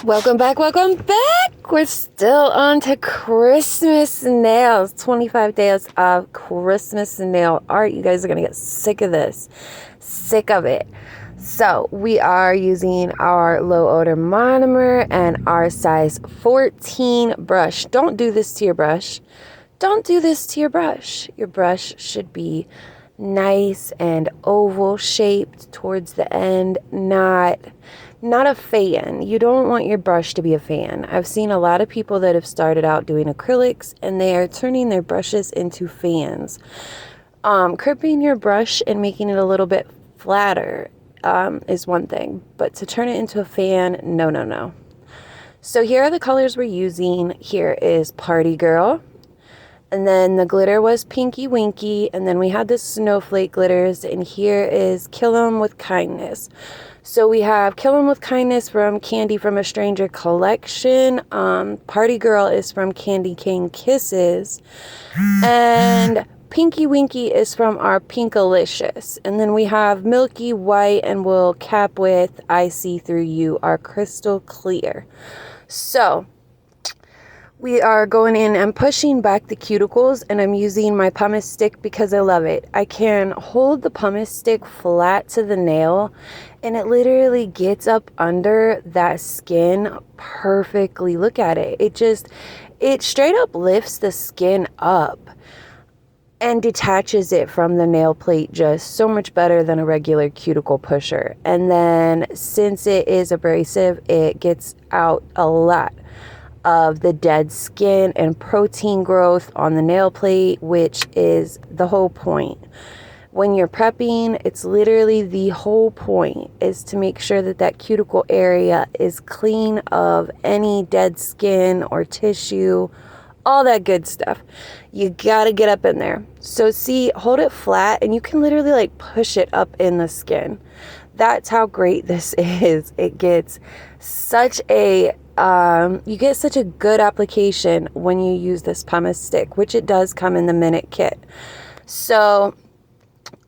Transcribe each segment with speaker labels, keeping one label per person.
Speaker 1: Welcome back, welcome back. We're still on to Christmas nails. 25 days of Christmas nail art. You guys are going to get sick of this. Sick of it. So we are using our low odor monomer and our size 14 brush. Don't do this to your brush. Don't do this to your brush. Your brush should be nice and oval shaped towards the end, not a fan. You don't want your brush to be a fan. I've seen a lot of people that have started out doing acrylics and they are turning their brushes into fans. Crimping your brush and making it a little bit flatter is one thing, but to turn it into a fan, no. So here are the colors we're using. Here is Party Girl. And then the glitter was Pinky Winky. And then we had the snowflake glitters. And here is Kill 'Em With Kindness. So we have Kill 'Em With Kindness from Candy from a Stranger collection. Party Girl is from Candy Cane Kisses. And Pinky Winky is from our Pinkalicious. And then we have Milky White, and we'll cap with I See Through You, our Crystal Clear. So we are going in and pushing back the cuticles, and I'm using my pumice stick because I love it. I can hold the pumice stick flat to the nail, and it literally gets up under that skin perfectly. Look at it. It straight up lifts the skin up and detaches it from the nail plate just so much better than a regular cuticle pusher. And then since it is abrasive, it gets out a lot of the dead skin and protein growth on the nail plate, which is the whole point. When you're prepping, it's literally the whole point is to make sure that that cuticle area is clean of any dead skin or tissue, all that good stuff. You gotta get up in there. So see, hold it flat and you can literally like push it up in the skin. That's how great this is. It gets such a you get such a good application when you use this pumice stick, which it does come in the minute kit. So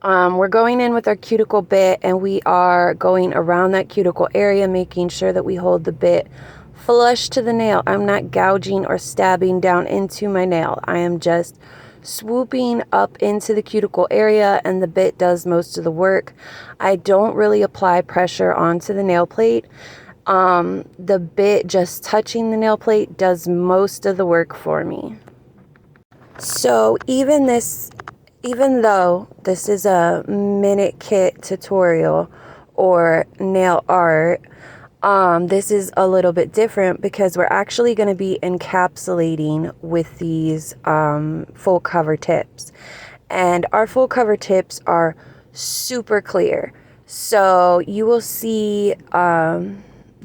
Speaker 1: we're going in with our cuticle bit, and we are going around that cuticle area, making sure that we hold the bit flush to the nail. I'm not gouging or stabbing down into my nail. I am just swooping up into the cuticle area, and the bit does most of the work. I don't really apply pressure onto the nail plate. The bit just touching the nail plate does most of the work for me. So even though this is a minute kit tutorial or nail art, this is a little bit different because we're actually going to be encapsulating with these full cover tips. And our full cover tips are super clear. So you will see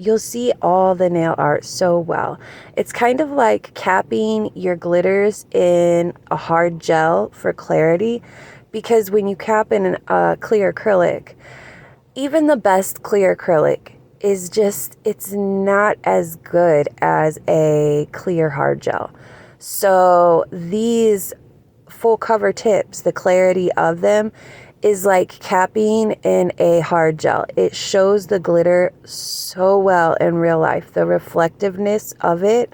Speaker 1: you'll see all the nail art so well. It's kind of like capping your glitters in a hard gel for clarity, because when you cap in a clear acrylic, even the best clear acrylic is just, it's not as good as a clear hard gel. So these full cover tips, the clarity of them is like capping in a hard gel. It shows the glitter so well in real life. The reflectiveness of it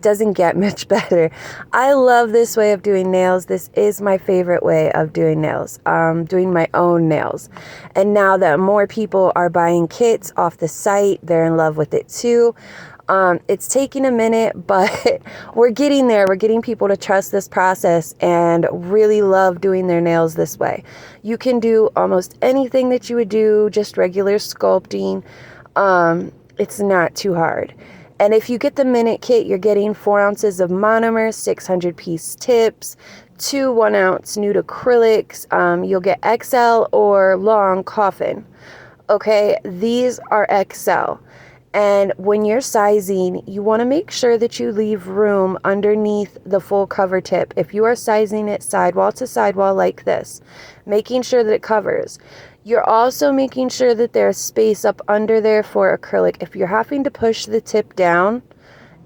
Speaker 1: doesn't get much better. I love this way of doing nails. This is my favorite way of doing nails. Doing my own nails. And now that more people are buying kits off the site, they're in love with it too. It's taking a minute, but we're getting there. We're getting people to trust this process and really love doing their nails this way. You can do almost anything that you would do, just regular sculpting. It's not too hard. And if you get the minute kit, you're getting 4 ounces of monomer, 600 piece tips, 2 1 ounce nude acrylics. You'll get XL or long coffin. Okay, these are XL. And when you're sizing, you want to make sure that you leave room underneath the full cover tip. If you are sizing it sidewall to sidewall like this, making sure that it covers. You're also making sure that there's space up under there for acrylic. If you're having to push the tip down,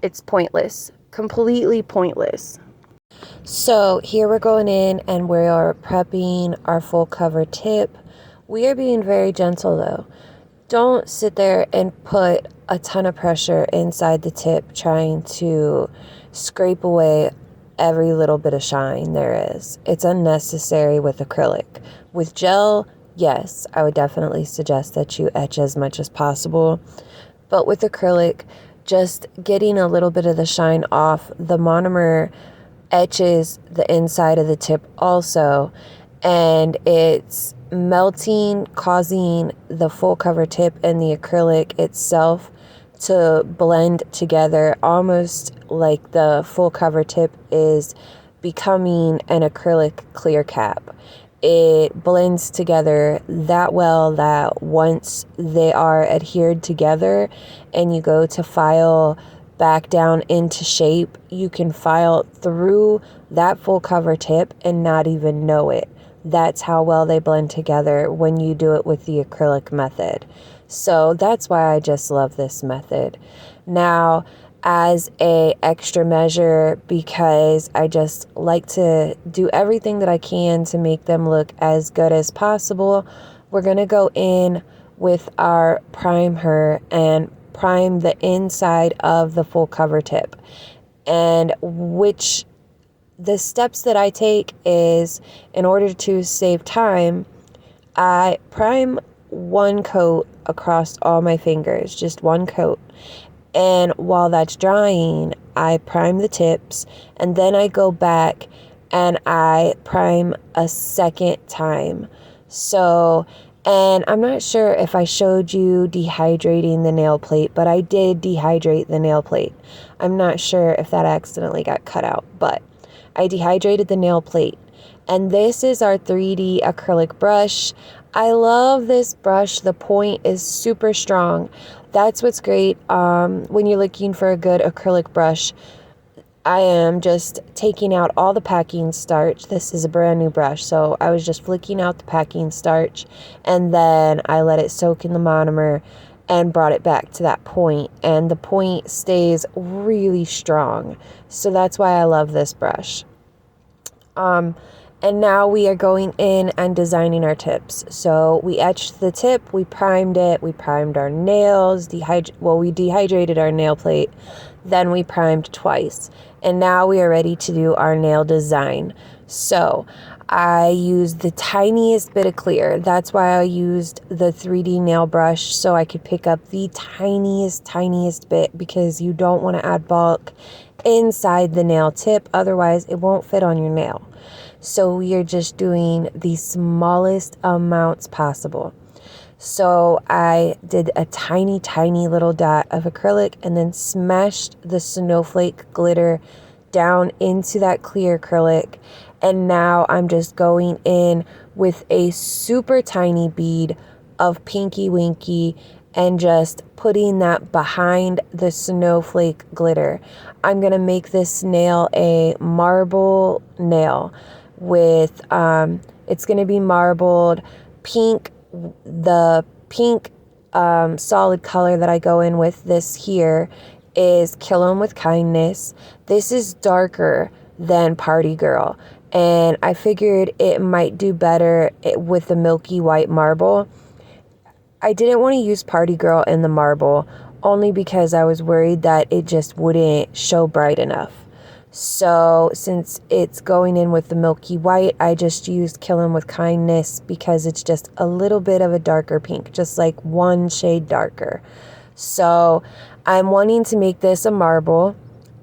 Speaker 1: it's pointless, completely pointless. So here we're going in and we are prepping our full cover tip. We are being very gentle though. Don't sit there and put a ton of pressure inside the tip trying to scrape away every little bit of shine there is. It's unnecessary with acrylic. With gel, yes, I would definitely suggest that you etch as much as possible. But with acrylic, just getting a little bit of the shine off, the monomer etches the inside of the tip also, and it's melting, causing the full cover tip and the acrylic itself to blend together, almost like the full cover tip is becoming an acrylic clear cap. It blends together that well that once they are adhered together and you go to file back down into shape, you can file through that full cover tip and not even know it. That's how well they blend together when you do it with the acrylic method. So that's why I just love this method. Now, as a extra measure, because I just like to do everything that I can to make them look as good as possible, we're going to go in with our primer and prime the inside of the full cover tip. And the steps that I take is, in order to save time, I prime one coat across all my fingers, just one coat. And while that's drying, I prime the tips, and then I go back and I prime a second time. So, and I'm not sure if I showed you dehydrating the nail plate, but I did dehydrate the nail plate. I'm not sure if that accidentally got cut out, but I dehydrated the nail plate. And this is our 3D acrylic brush. I love this brush. The point is super strong. That's what's great when you're looking for a good acrylic brush. I am just taking out all the packing starch. This is a brand new brush, so I was just flicking out the packing starch, and then I let it soak in the monomer and brought it back to that point, and the point stays really strong. So that's why I love this brush. And now we are going in and designing our tips. So we etched the tip, we primed it, we primed our nails, we dehydrated our nail plate, then we primed twice. And now we are ready to do our nail design. So I used the tiniest bit of clear. That's why I used the 3D nail brush, so I could pick up the tiniest bit, because you don't want to add bulk inside the nail tip, otherwise it won't fit on your nail. So we are just doing the smallest amounts possible. So I did a tiny little dot of acrylic and then smashed the snowflake glitter down into that clear acrylic. And now I'm just going in with a super tiny bead of Pinky Winky and just putting that behind the snowflake glitter. I'm going to make this nail a marble nail with, it's going to be marbled pink. The pink solid color that I go in with this here is Kill 'Em with Kindness. This is darker than Party Girl, and I figured it might do better with the milky white marble. I didn't want to use Party Girl in the marble, only because I was worried that it just wouldn't show bright enough. So since it's going in with the milky white, I just used Kill 'Em with Kindness because it's just a little bit of a darker pink, just like one shade darker. So I'm wanting to make this a marble,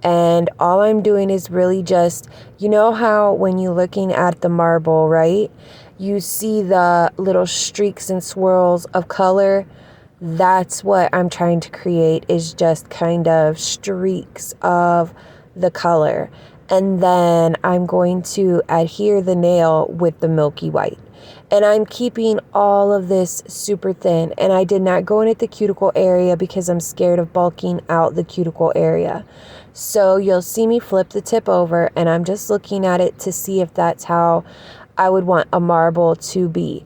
Speaker 1: and all I'm doing is really just, you know how when you're looking at the marble, right, you see the little streaks and swirls of color? That's what I'm trying to create, is just kind of streaks of the color. And then I'm going to adhere the nail with the milky white. And I'm keeping all of this super thin. And I did not go in at the cuticle area because I'm scared of bulking out the cuticle area. So you'll see me flip the tip over, and I'm just looking at it to see if that's how I would want a marble to be.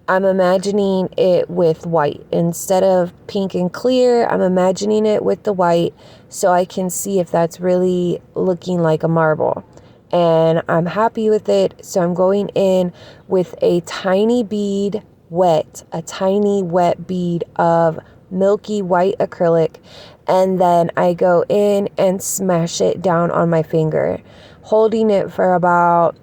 Speaker 1: I'm imagining it with white. Instead of pink and clear, I'm imagining it with the white so I can see if that's really looking like a marble. And I'm happy with it, so I'm going in with a tiny wet bead of milky white acrylic, and then I go in and smash it down on my finger, holding it for about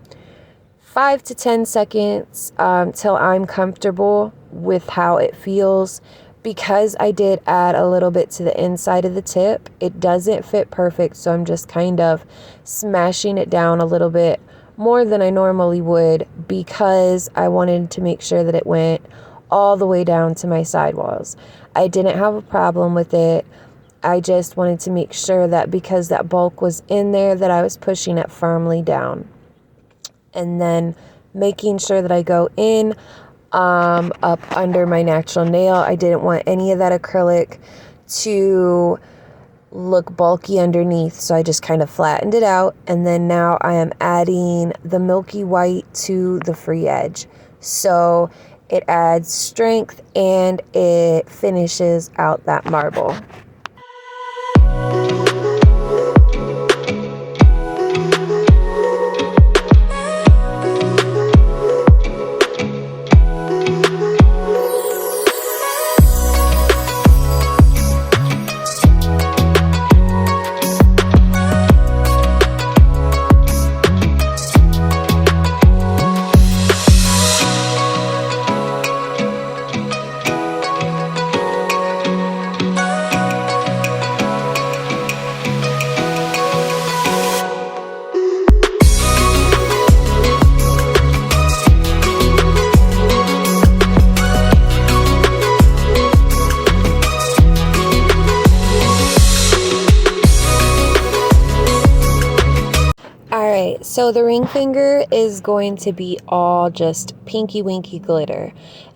Speaker 1: 5 to 10 seconds till I'm comfortable with how it feels. Because I did add a little bit to the inside of the tip, it doesn't fit perfect, so I'm just kind of smashing it down a little bit more than I normally would, because I wanted to make sure that it went all the way down to my sidewalls. I didn't have a problem with it. I just wanted to make sure that because that bulk was in there, that I was pushing it firmly down. And then making sure that I go in up under my natural nail. I didn't want any of that acrylic to look bulky underneath, so I just kind of flattened it out. And then now I am adding the milky white to the free edge, so it adds strength and it finishes out that marble. Alright, so the ring finger is going to be all just pinky winky glitter.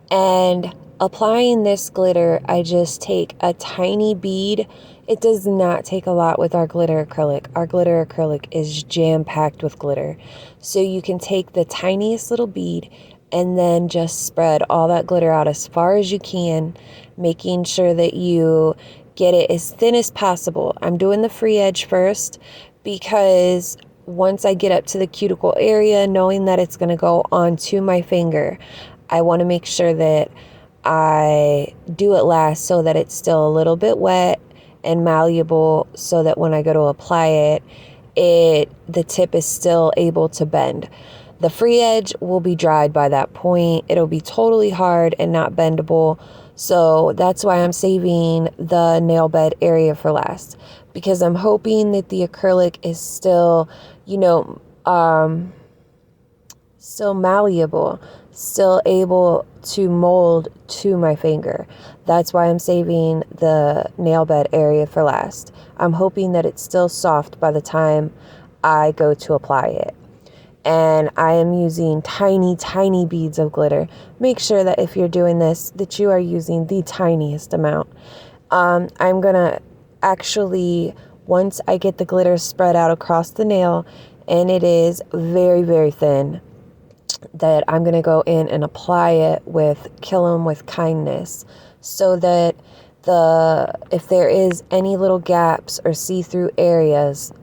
Speaker 1: And applying this glitter, I just take a tiny bead. It does not take a lot with our glitter acrylic. Our glitter acrylic is jam-packed with glitter. So you can take the tiniest little bead and then just spread all that glitter out as far as you can, making sure that you get it as thin as possible. I'm doing the free edge first because once I get up to the cuticle area, knowing that it's going to go onto my finger, I want to make sure that I do it last so that it's still a little bit wet and malleable, so that when I go to apply it, the tip is still able to bend. The free edge will be dried by that point. It'll be totally hard and not bendable. So that's why I'm saving the nail bed area for last, because I'm hoping that the acrylic is still, still malleable, still able to mold to my finger. That's why I'm saving the nail bed area for last. I'm hoping that it's still soft by the time I go to apply it. And I am using tiny, tiny beads of glitter. Make sure that if you're doing this, that you are using the tiniest amount. I'm gonna actually, once I get the glitter spread out across the nail, and it is very, very thin, that I'm gonna go in and apply it with Kill 'em with Kindness, so that if there is any little gaps or see-through areas,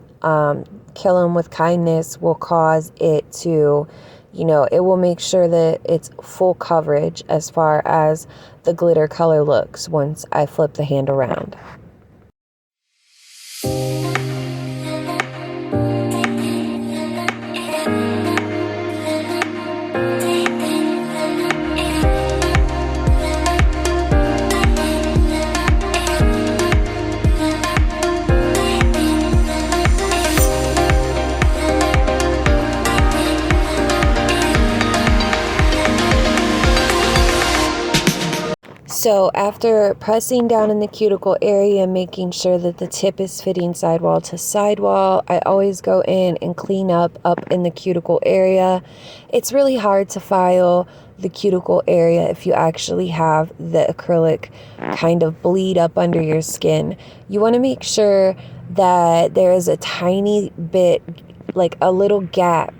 Speaker 1: Kill 'em with Kindness will cause it to, it will make sure that it's full coverage as far as the glitter color looks once I flip the hand around. So after pressing down in the cuticle area, making sure that the tip is fitting sidewall to sidewall, I always go in and clean up in the cuticle area. It's really hard to file the cuticle area if you actually have the acrylic kind of bleed up under your skin. You want to make sure that there is a tiny bit, like a little gap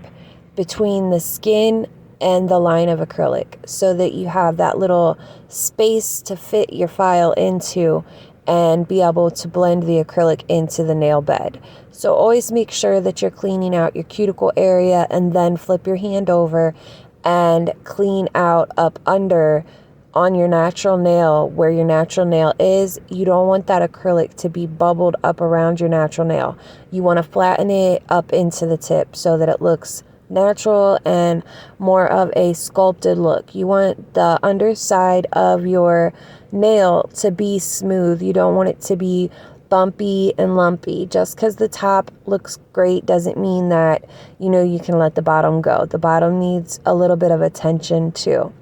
Speaker 1: between the skin and the line of acrylic, so that you have that little space to fit your file into and be able to blend the acrylic into the nail bed. So always make sure that you're cleaning out your cuticle area, and then flip your hand over and clean out up under on your natural nail, where your natural nail is, you don't want that acrylic to be bubbled up around your natural nail. You want to flatten it up into the tip so that it looks natural and more of a sculpted look. You want the underside of your nail to be smooth. You don't want it to be bumpy and lumpy. Just because the top looks great doesn't mean that, you can let the bottom go. The bottom needs a little bit of attention too.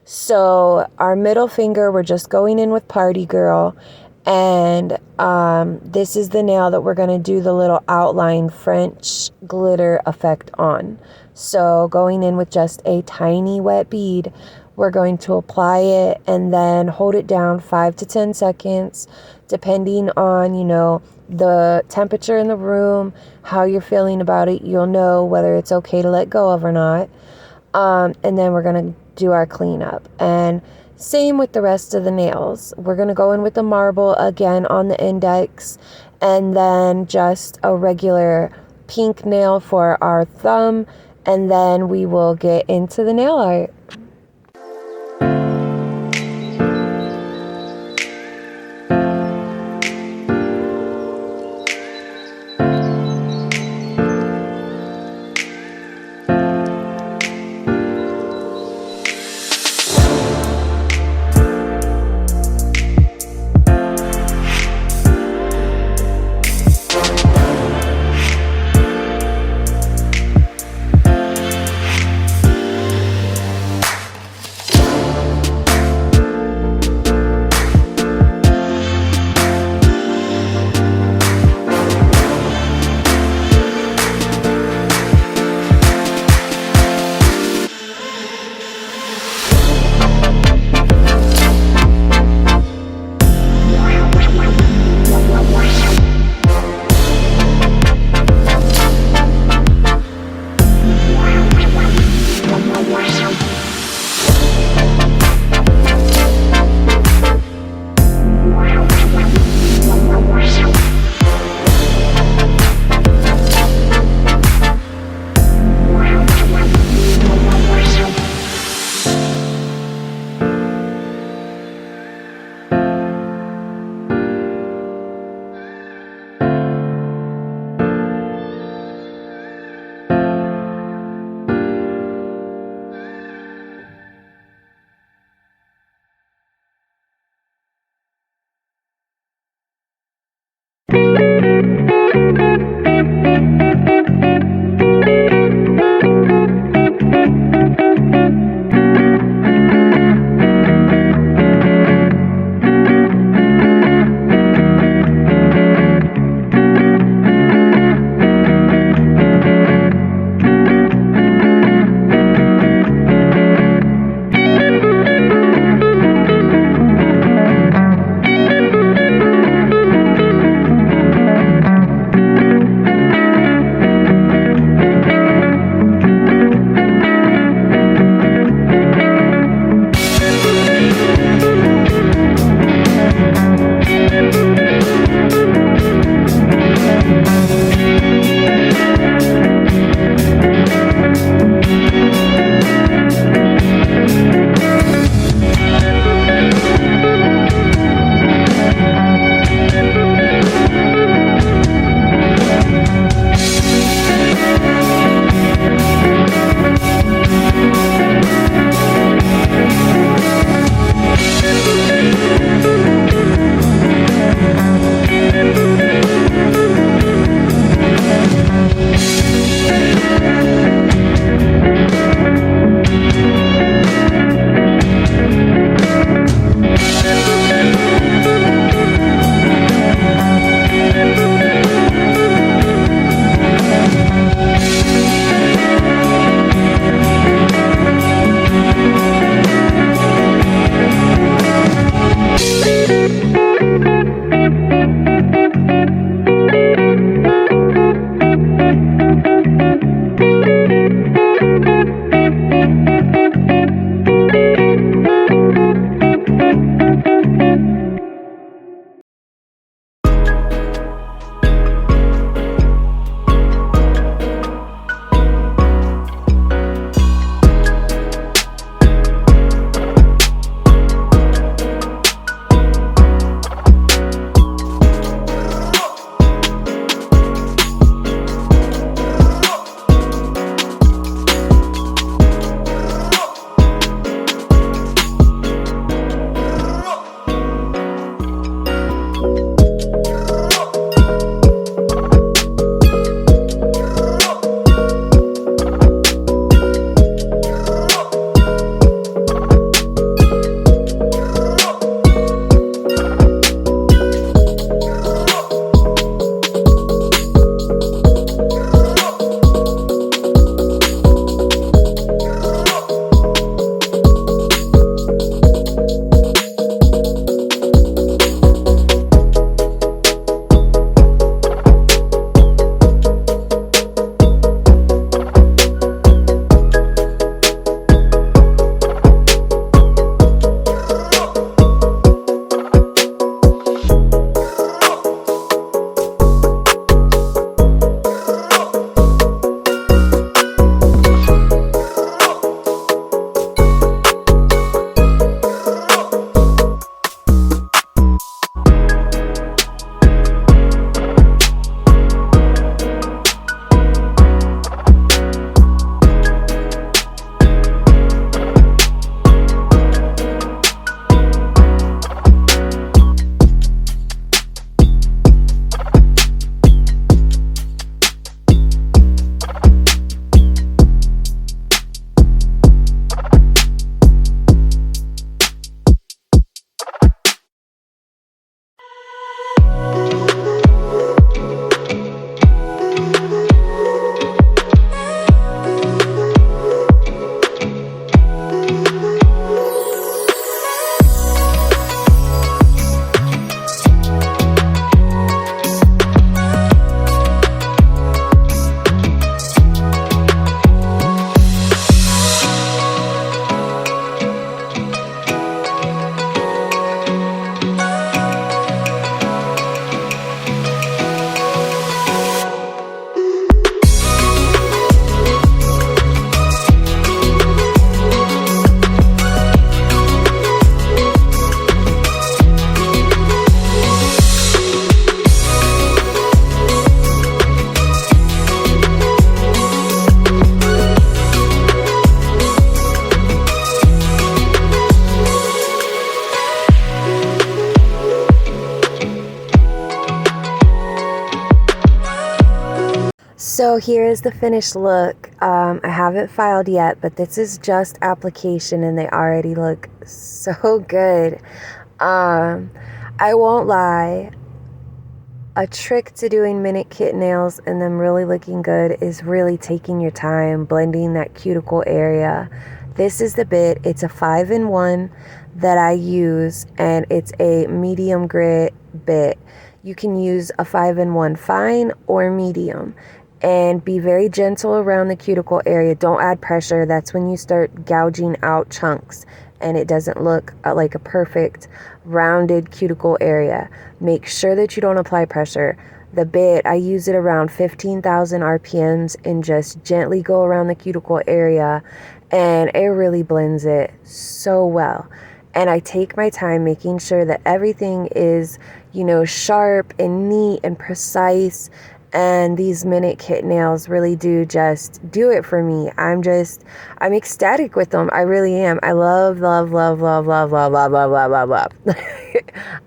Speaker 1: So our middle finger, we're just going in with Party Girl. And this is the nail that we're going to do the little outline French glitter effect on. So going in with just a tiny wet bead, we're going to apply it and then hold it down 5 to 10 seconds, depending on, the temperature in the room, how you're feeling about it. You'll know whether it's okay to let go of or not. And then we're going to do our cleanup. And same with the rest of the nails. We're going to go in with the marble again on the index, and then just a regular pink nail for our thumb, and then we will get into the nail art. So here is the finished look. I haven't filed yet, but this is just application and they already look so good. I won't lie. A trick to doing minute kit nails and them really looking good is really taking your time, blending that cuticle area. This is the bit. It's a 5-in-1 that I use, and it's a medium grit bit. You can use a 5-in-1 fine or medium, and be very gentle around the cuticle area. Don't add pressure. That's when you start gouging out chunks and it doesn't look like a perfect rounded cuticle area. Make sure that you don't apply pressure. The bit, I use it around 15,000 RPMs and just gently go around the cuticle area, and it really blends it so well. And I take my time making sure that everything is, sharp and neat and precise. And these minute kit nails really do just do it for me. I'm ecstatic with them. I really am. I love, love, love, love, love, love, love, love, love, love, love.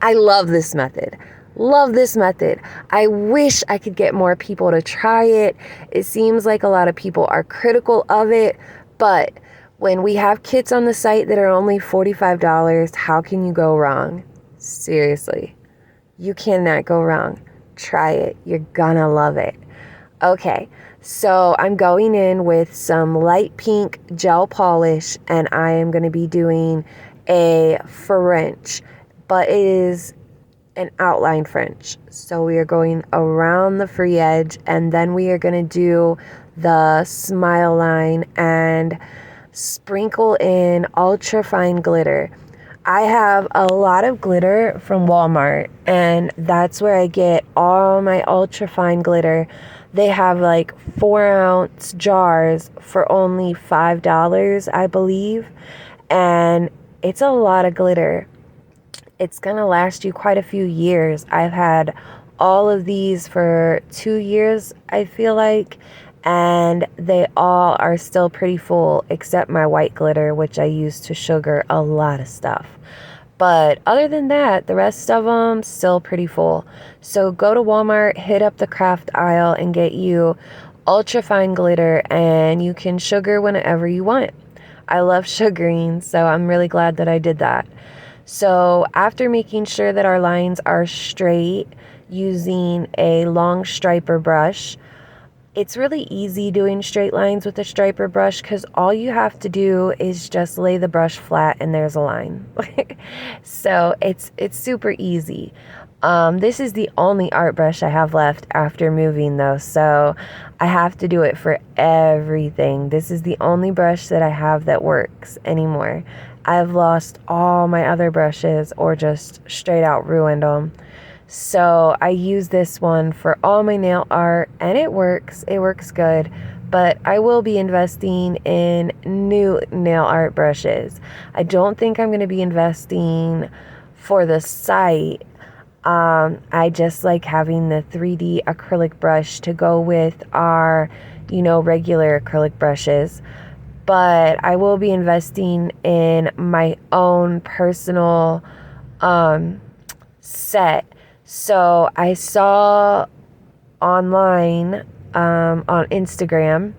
Speaker 1: I love this method. Love this method. I wish I could get more people to try it. It seems like a lot of people are critical of it, but when we have kits on the site that are only $45, how can you go wrong? Seriously, you cannot go wrong. Try it. You're gonna love it. Okay, so I'm going in with some light pink gel polish, and I am going to be doing a French, but it is an outline French. So we are going around the free edge, and then we are going to do the smile line and sprinkle in ultra fine glitter. I have a lot of glitter from Walmart, and that's where I get all my ultra fine glitter. They have like 4-ounce jars for only $5, I believe, and it's a lot of glitter. It's gonna last you quite a few years. I've had all of these for 2 years, I feel like, and they all are still pretty full except my white glitter, which I use to sugar a lot of stuff. But other than that, the rest of them still pretty full. So go to Walmart, hit up the craft aisle, and get you ultra fine glitter, and you can sugar whenever you want. I love sugaring, so I'm really glad that I did that. So after making sure that our lines are straight using a long striper brush, it's really easy doing straight lines with a striper brush because all you have to do is just lay the brush flat and there's a line. So it's super easy. This is the only art brush I have left after moving though, so I have to do it for everything. This is the only brush that I have that works anymore. I've lost all my other brushes or just straight out ruined them. So I use this one for all my nail art, and it works. It works good. But I will be investing in new nail art brushes. I don't think I'm going to be investing for the site. I just like having the 3D acrylic brush to go with our, regular acrylic brushes. But I will be investing in my own personal set. So I saw online on Instagram,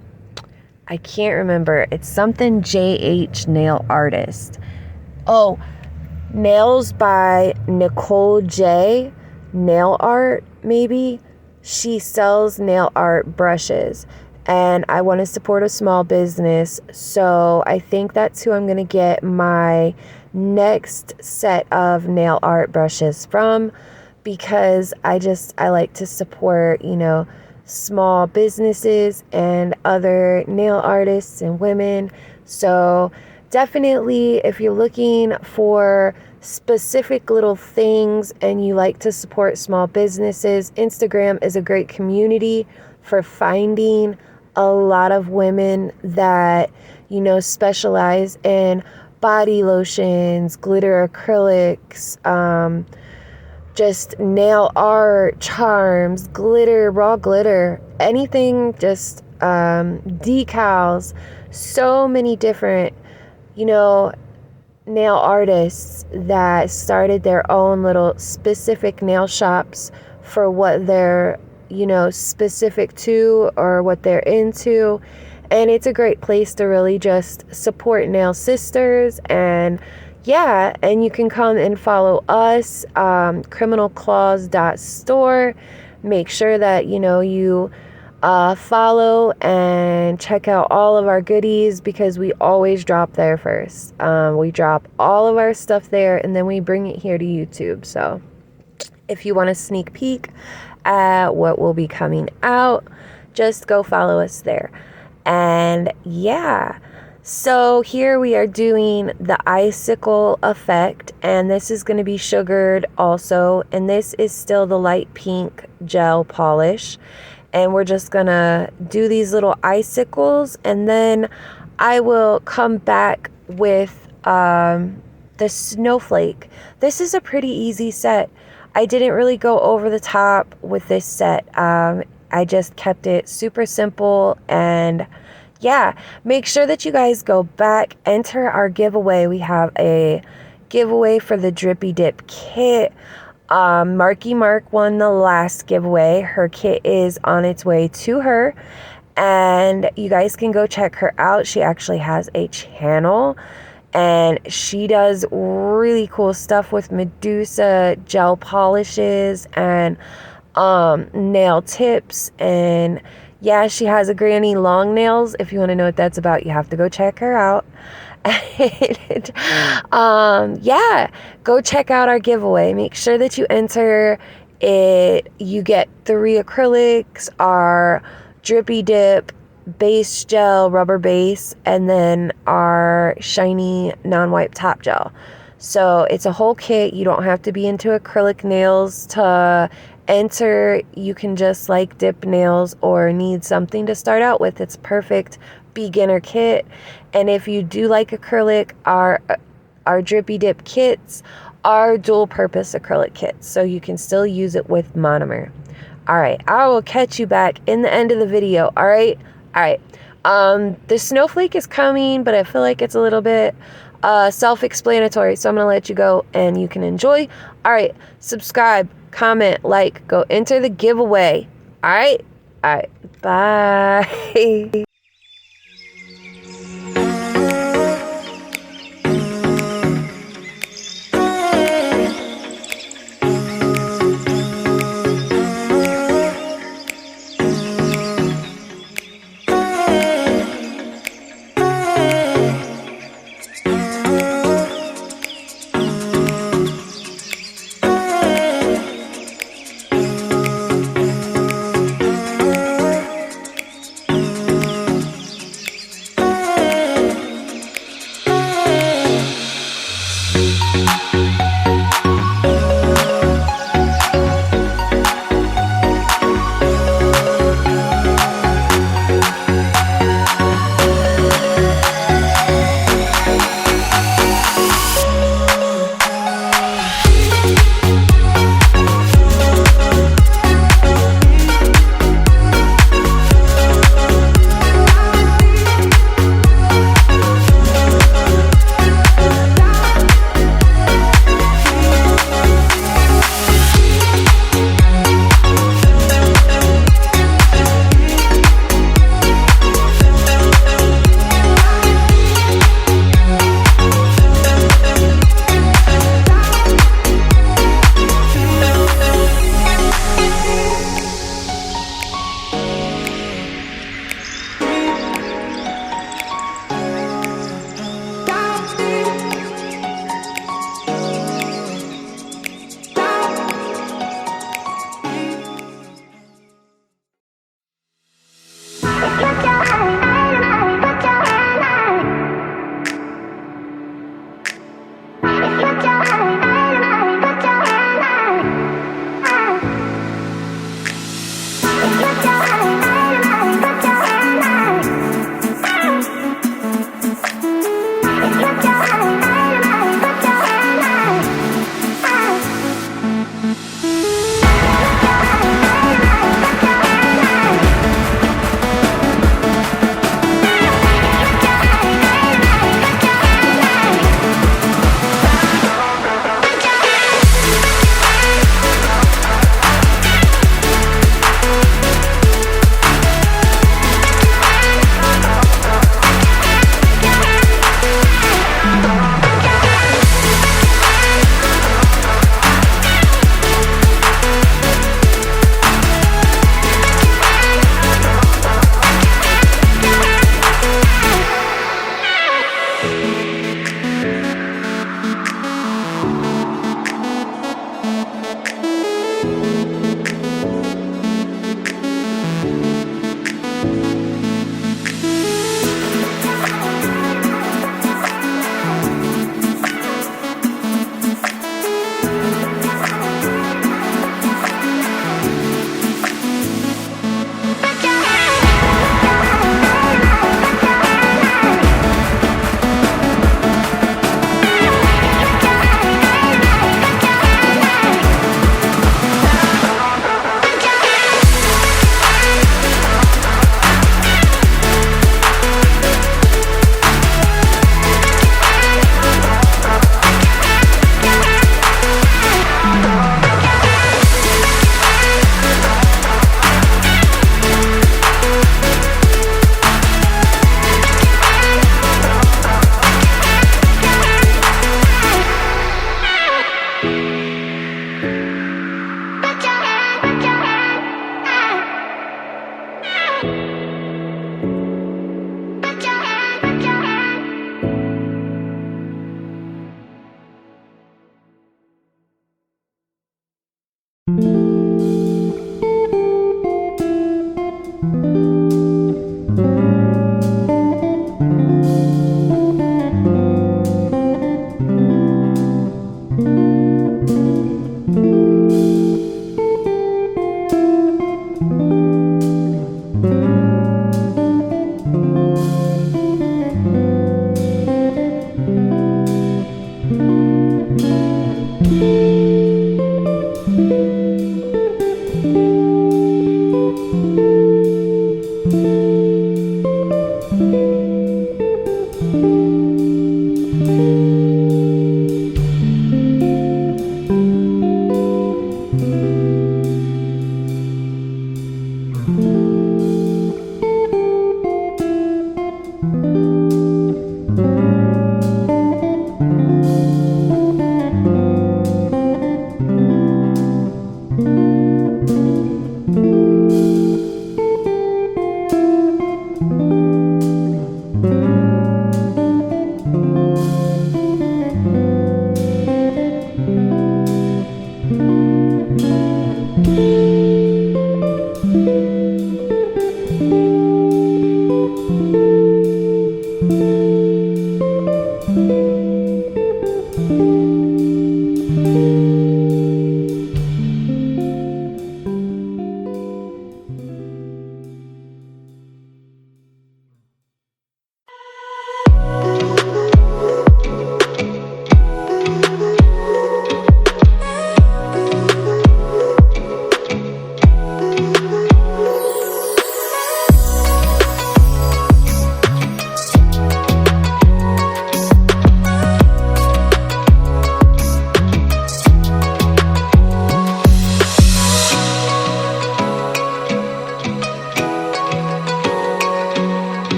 Speaker 1: I can't remember, it's something JH Nail Artist. Oh, Nails by Nicole J Nail Art, maybe. She sells nail art brushes, and I want to support a small business, so I think that's who I'm going to get my next set of nail art brushes from, because I like to support, small businesses and other nail artists and women. So definitely, if you're looking for specific little things and you like to support small businesses, Instagram is a great community for finding a lot of women that, specialize in body lotions, glitter acrylics, just nail art, charms, glitter, raw glitter, anything, just decals, so many different, nail artists that started their own little specific nail shops for what their, you know, specific to or what they're into. And it's a great place to really just support Nail Sisters. And yeah, and you can come and follow us, criminalclaws.store. Make sure that, you know, you follow and check out all of our goodies, because we always drop there first. We drop all of our stuff there and then we bring it here to YouTube. So if you want a sneak peek at what will be coming out, just go follow us there. And yeah, so here we are doing the icicle effect, and this is going to be sugared also, and this is still the light pink gel polish. And we're just gonna do these little icicles, and then I will come back with the snowflake. This is a pretty easy set. I didn't really go over the top with this set. I just kept it super simple. And yeah, make sure that you guys go back, enter our giveaway. We have a giveaway for the Drippy Dip kit. Marky Mark won the last giveaway. Her kit is on its way to her, and you guys can go check her out. She actually has a channel, and she does really cool stuff with Medusa gel polishes and nail tips. And yeah, she has a granny long nails. If you want to know what that's about, you have to go check her out. And, yeah, go check out our giveaway. Make sure that you enter it. You get 3 acrylics, our Drippy Dip base gel, rubber base, and then our shiny non-wipe top gel. So it's a whole kit. You don't have to be into acrylic nails to enter. You can just like dip nails or need something to start out with. It's perfect beginner kit. And if you do like acrylic, our Drippy Dip kits are dual purpose acrylic kits, so you can still use it with monomer. All right, I will catch you back in the end of the video. All right. The snowflake is coming, but I feel like it's a little bit self-explanatory, so I'm gonna let you go and you can enjoy. All right, subscribe, comment, like, go enter the giveaway. All right, bye.